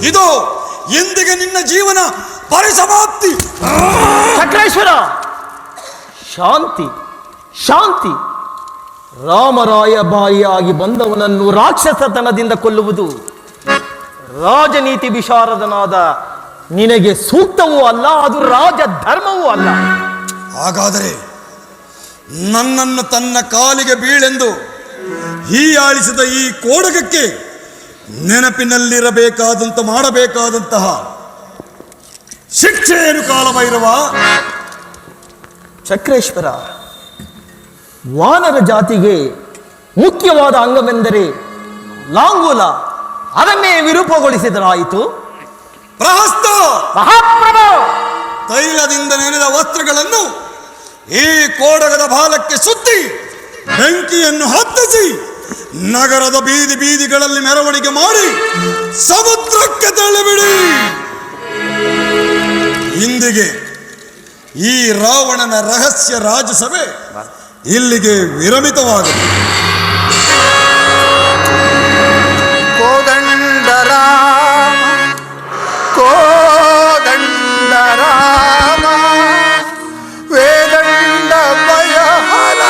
ಇದು ಎಂದಿಗೆ ನಿನ್ನ ಜೀವನ ಪರಿಸಮಾಪ್ತಿ. ಚಕ್ರೇಶ್ವರ, ಶಾಂತಿ ಶಾಂತಿ. ರಾಮರಾಯ ಬಾಯಿಯಾಗಿ ಬಂದವನನ್ನು ರಾಕ್ಷಸತನದಿಂದ ಕೊಲ್ಲುವುದು ರಾಜನೀತಿ ವಿಶಾರದನಾದ ನಿನಗೆ ಸೂಕ್ತವೂ ಅಲ್ಲ, ಅದು ರಾಜ ಧರ್ಮವೂ ಅಲ್ಲ. ಹಾಗಾದರೆ ನನ್ನನ್ನು ತನ್ನ ಕಾಲಿಗೆ ಬೀಳೆಂದು ಹೀಯಾಳಿಸಿದ ಈ ಕೋಡಗಕ್ಕೆ ನೆನಪಿನಲ್ಲಿರಬೇಕಾದಂತ ಮಾಡಬೇಕಾದಂತಹ ಶಿಕ್ಷೆಯನ್ನು ಕಾಲಭೈರವ. ಚಕ್ರೇಶ್ವರ, ವಾನರ ಜಾತಿಗೆ ಮುಖ್ಯವಾದ ಅಂಗವೆಂದರೆ ಲಾಂಗೂಲ. ಅದನ್ನೇ ವಿರೂಪಗೊಳಿಸಿದರಾಯಿತು. ಪ್ರಹಸ್ತ ಮಹಾಪ್ರಭು, ತೈಲದಿಂದ ನೆನೆದ ವಸ್ತ್ರಗಳನ್ನು ಈ ಕೋಡಗದ ಬಾಲಕ್ಕೆ ಸುತ್ತಿ ಬೆಂಕಿಯನ್ನು ಹತ್ತಿಸಿ ನಗರದ ಬೀದಿ ಬೀದಿಗಳಲ್ಲಿ ಮೆರವಣಿಗೆ ಮಾಡಿ ಸಮುದ್ರಕ್ಕೆ ತಳ್ಳಿಬಿಡಿ. ಇಂದಿಗೆ ಈ ರಾವಣನ ರಹಸ್ಯ ರಾಜಸಭೆ ಇಲ್ಲಿಗೆ ವಿರಮಿತವಾಗಿದೆ. ಕೋದಂಡರಾಮ ಕೋದಂಡರಾಮ ವೇದಂಡ ಭಯಹರ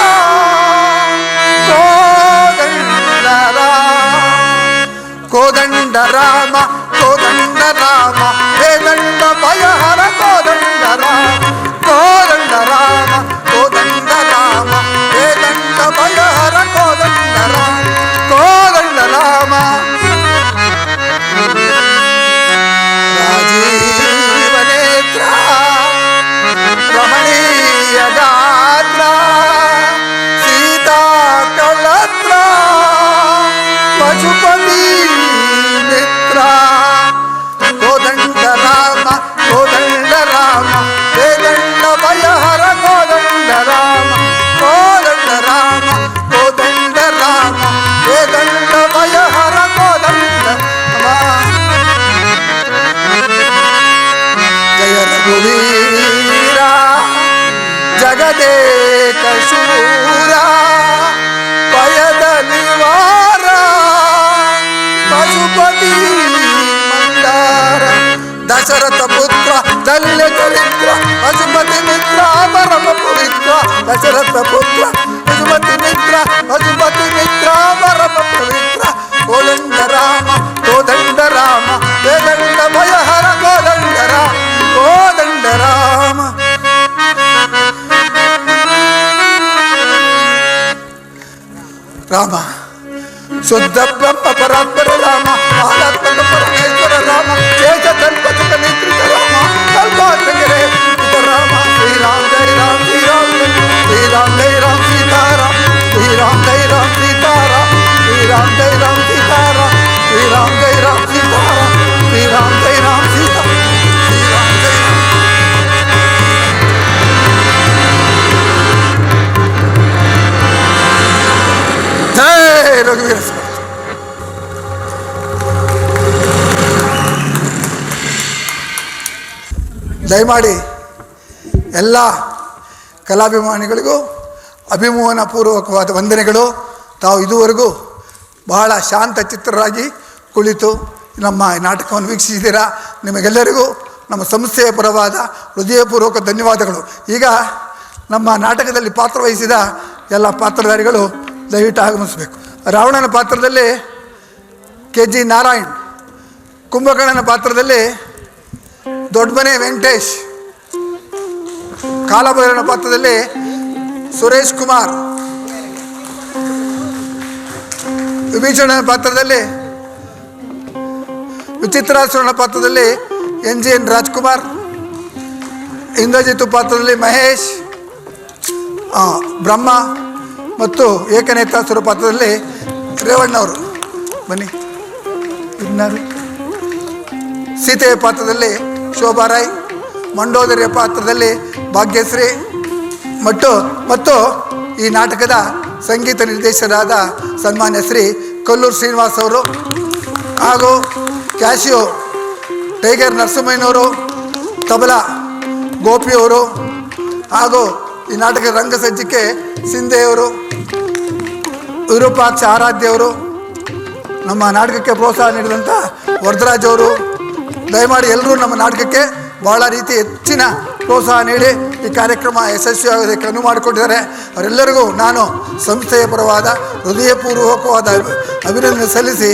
ಕೋದಂಡರಾಮ ಕೋದಂಡರಾಮ ವೇದಂಡ ಭಯಹರ ಕೋದಂಡರಾಮ ಕೋದಂಡರಾಮ ಕೋದಂಡರಾಮ ವೇದಂಡ ಭಯಹರ ಕೋದಂಡರಾಮ ಕೋದಂಡರಾಮ ರಾಜೀವನೇತ್ರ ರಮಣೀಯ ಗಾತ್ರ ಸೀತಾ ಕಳತ್ರ ಪಶುಪತಿ ಮಿತ್ರ ಕೋದಂಡರಾಮ ಕೋದಂಡರಾಮ ವೇದಂಡ ಭಯಹರ ಕೋದಂಡರಾಮ ಕೋದಂಡರಾಮ ಕೋದಂಡರಾಮ ವೇದಂಡ ಭಯಹರ ಕೋದಂಡರಾಮ. ಜಯ ರಘುವೀರ ಜಗದೇಕ ಶೂರ ಭಯದ ನಿವಾರ ಪಶುಪತಿ ಮಂದಾರ ದಶರಥ ಪುತ್ರ ದಲ್ಯ ಚರಿತ್ರ ಪಶುಪತಿ ಮಿತ್ರ ಪರಮ ಪವಿತ್ರ ದಶರಥ ಪುತ್ರ ಪಶುಪತಿ ಮಿತ್ರ ಪಶುಪತಿ ಮಿತ್ರ ಪರಮ ಪವಿತ್ರ ಕೋದಂಡರಾಮ ಕೋದಂಡರಾಮ ವೇದಂಡ ಭಯಹರ ಕೋದಂಡರಾಮ ಕೋದಂಡರಾಮ. ರಾಮ ಶುದ್ಧ ಬ್ರಹ್ಮ ಪರಾತ್ಪರ ರಾಮ ಆಲಾತ್ಮಕ ಪರಮೇಶ್ವರ ರಾಮ ಶೇಷ ತನ್ಪಚಕ ನಿತ್ರಿತ ರಾಮ ಕಲ್ಪಾಂತಕರೇ ರಾಮ ಶ್ರೀರಾಮ್ ಜೈ ರಾಮ್ ಶ್ರೀರಾಮ್ ಶ್ರೀರಾಮ್ ಜೈ ರಾಮ್ ಸೀತಾರಾಮ್ ಶ್ರೀರಾಮ್ ಜೈ ರಾಮ್ ಸೀತಾರಾಮ್ ಶ್ರೀರಾಮ್ ಜೈ ರಾಮ್ ಸೀತಾರಾಮ್ ಶ್ರೀರಾಮ್ ಜೈ ರಾಮ್ ಸೀತಾರಾಮ್ ಶ್ರೀರಾಮ್ ಜೈ ರಾಮ್ ಸೀತಾ ಶ್ರೀರಾಮ್ ಜೈ ರಾಮ್. ಜೈ ರಘುವೀರ ಸ್ವಾಮಿ. ದಯಮಾಡಿ ಎಲ್ಲ ಕಲಾಭಿಮಾನಿಗಳಿಗೂ ಅಭಿಮೋಹನ ಪೂರ್ವಕವಾದ ವಂದನೆಗಳು. ತಾವು ಇದುವರೆಗೂ ಬಹಳ ಶಾಂತ ಚಿತ್ರರಾಗಿ ಕುಳಿತು ನಮ್ಮ ನಾಟಕವನ್ನು ವೀಕ್ಷಿಸಿದ್ದೀರಾ. ನಿಮಗೆಲ್ಲರಿಗೂ ನಮ್ಮ ಸಂಸ್ಥೆಯ ಪರವಾದ ಹೃದಯಪೂರ್ವಕ ಧನ್ಯವಾದಗಳು. ಈಗ ನಮ್ಮ ನಾಟಕದಲ್ಲಿ ಪಾತ್ರವಹಿಸಿದ ಎಲ್ಲ ಪಾತ್ರಧಾರಿಗಳು ದಯವಿಟ್ಟು ಆಗಮಿಸಬೇಕು. ರಾವಣನ ಪಾತ್ರದಲ್ಲಿ KG ನಾರಾಯಣ್, ಕುಂಭಕರ್ಣನ ಪಾತ್ರದಲ್ಲಿ ದೊಡ್ಡಮನೆ ವೆಂಕಟೇಶ್, ಕಾಲಭೈರವನ ಪಾತ್ರದಲ್ಲಿ ಸುರೇಶ್ ಕುಮಾರ್, ವಿಭೀಷಣನ ಪಾತ್ರದಲ್ಲಿ ವಿಚಿತ್ರಾಸುರನ ಪಾತ್ರದಲ್ಲಿ NGN ರಾಜ್ಕುಮಾರ್, ಇಂದ್ರಜಿತು ಪಾತ್ರದಲ್ಲಿ ಮಹೇಶ್, ಬ್ರಹ್ಮ ಮತ್ತು ಏಕನೇತ್ರಾಸುರ ಪಾತ್ರದಲ್ಲಿ ರೇವಣ್ಣವರು. ಬನ್ನಿ. ಇನ್ನಾರು ಸೀತೆಯ ಪಾತ್ರದಲ್ಲಿ ಶೋಭಾರಾಯ್, ಮಂಡೋದರಿಯ ಪಾತ್ರದಲ್ಲಿ ಭಾಗ್ಯಶ್ರೀ ಮತ್ತು ಈ ನಾಟಕದ ಸಂಗೀತ ನಿರ್ದೇಶಕರಾದ ಸನ್ಮಾನ್ಯ ಶ್ರೀ ಕೊಲ್ಲೂರು ಶ್ರೀನಿವಾಸ್ ಅವರು ಹಾಗೂ ಕ್ಯಾಶಿಯೋ ಟೈಗರ್ ನರಸಿಂಹಯ್ಯನವರು, ತಬಲಾ ಗೋಪಿಯವರು ಹಾಗೂ ಈ ನಾಟಕ ರಂಗಸಜ್ಜಿಕೆ ಸಿಂಧೆಯವರು, ವಿರೂಪಾಕ್ಷ ಆರಾಧ್ಯವರು, ನಮ್ಮ ನಾಟಕಕ್ಕೆ ಪ್ರೋತ್ಸಾಹ ನೀಡಿದಂಥ ವರದರಾಜ್ ಅವರು, ದಯಮಾಡಿ ಎಲ್ಲರೂ ನಮ್ಮ ನಾಟಕಕ್ಕೆ ಭಾಳ ರೀತಿ ಹೆಚ್ಚಿನ ಪ್ರೋತ್ಸಾಹ ನೀಡಿ ಈ ಕಾರ್ಯಕ್ರಮ ಯಶಸ್ವಿಯಾಗೋದಕ್ಕೆ ಅನುವು ಮಾಡಿಕೊಂಡಿದ್ದಾರೆ. ಅವರೆಲ್ಲರಿಗೂ ನಾನು ಸಂಸ್ಥೆಯ ಪರವಾದ ಹೃದಯಪೂರ್ವಕವಾದ ಅಭಿನಂದನೆ ಸಲ್ಲಿಸಿ